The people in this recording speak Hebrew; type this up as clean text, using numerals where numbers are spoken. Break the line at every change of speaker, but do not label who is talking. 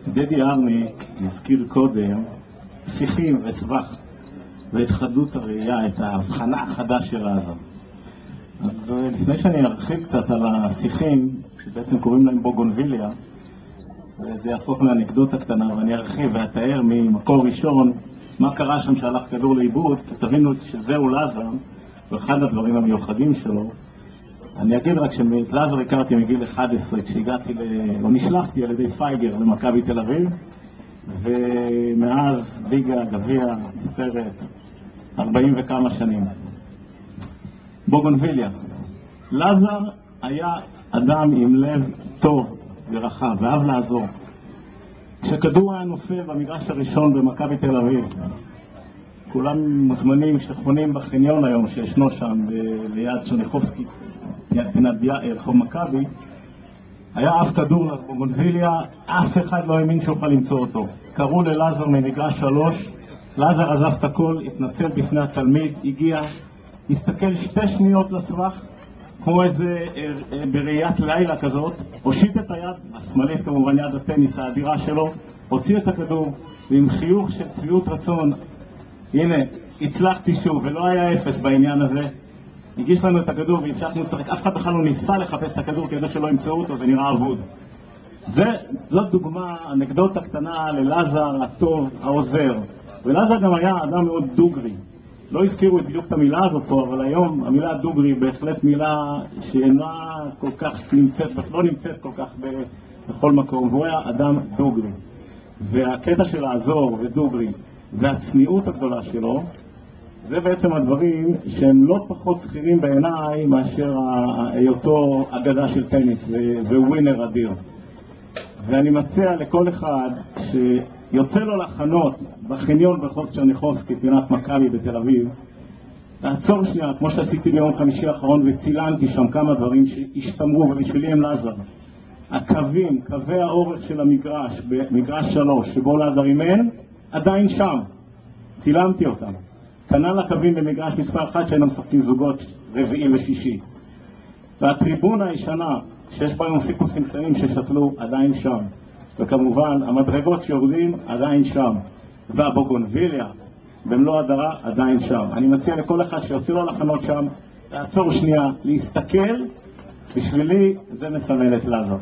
דדי ארני הזכיר קודם שיחים וסבך ואת חדות הראייה, את ההבחנה החדש של עזה. אז לפני שאני ארחיב קצת על השיחים, שבעצם קוראים להם בוגונביליה, וזה יהפוך לאנקדוטה קטנה, ואני ארחיב ואתאר ממקור ראשון מה קרה שם שהלך כדור לאיבוד, תבינו שזהו לזר, ואחד הדברים המיוחדים שלו. אני אגיד רק שאת לזר הכרתי מגיל 11, כשהגעתי, או נשלחתי על ידי פייגר למכבי תל אביב, ומאז ליגה, גביע, נבחרת, 40 וכמה שנים. בוגונביליה. לזר היה אדם עם לב טוב ורחב, ואהב לעזור. כשכדור היה נופל במגרש הראשון במכבי תל אביב, כולם מוזמנים שחונים בחניון היום שישנו שם ליד צ'רניחובסקי, פינת רחוב מכבי, היה אף כדור לבוגונביליה, אף אחד לא האמין שאוכל למצוא אותו. קראו ללזר ממגרש 3, לזר עזב את הכל, התנצל בפני התלמיד, הגיע, הסתכל 2 שניות לסבך, כמו איזה בראיית לילה כזאת, הושיט את היד, השמאלית כמובן יד הטניס האדירה שלו, הוציא את הכדור, ועם חיוך של צביעות רצון, הנה, הצלחתי שוב, ולא היה אפס בעניין הזה, הגיש לנו את הכדור והמשכנו לשחק. אף אחד בכלל לא ניסה לחפש את הכדור כדי שלא ימצאו אותו, זה נראה אבוד. זאת דוגמה, אנקדוטה קטנה ללזר הטוב, העוזר. ולזר גם היה אדם מאוד דוגרי. לא הזכירו בדיוק את המילה הזאת פה, אבל היום המילה דוגרי היא בהחלט מילה שאינה כל כך נמצאת, לא נמצאת כל כך בכל מקום, והוא היה אדם דוגרי. והקטע של לעזור ודוגרי והצניעות הגדולה שלו, זה בעצם הדברים שהם לא פחות זכירים בעיניי מאשר היותו אגדה של טניס וווינר אדיר. ואני מציע לכל אחד שיוצא לו לחנות בחניון ברחוב צ'רניחובסקי, פינת מכבי בתל אביב, לעצור שנייה, כמו שעשיתי ביום חמישי האחרון, וצילנתי שם כמה דברים שהשתמרו, ובשבילי הם לזר. הקווים, קווי האורך של המגרש, במגרש 3, שבו לזר אימן, עדיין שם. צילמתי אותם. כנ"ל הקווים במגרש מספר 1 שהיינו משחקים זוגות רביעי ושישי. והטריבונה הישנה, שיש בה היום פיקוסים קטנים ששתלו, עדיין שם. וכמובן, המדרגות שיורדים, עדיין שם. והבוגונביליה, במלוא הדרה, עדיין שם. אני מציע לכל אחד שיוצא לו לחנות שם, לעצור שנייה, להסתכל, בשבילי זה מסמל את לזר.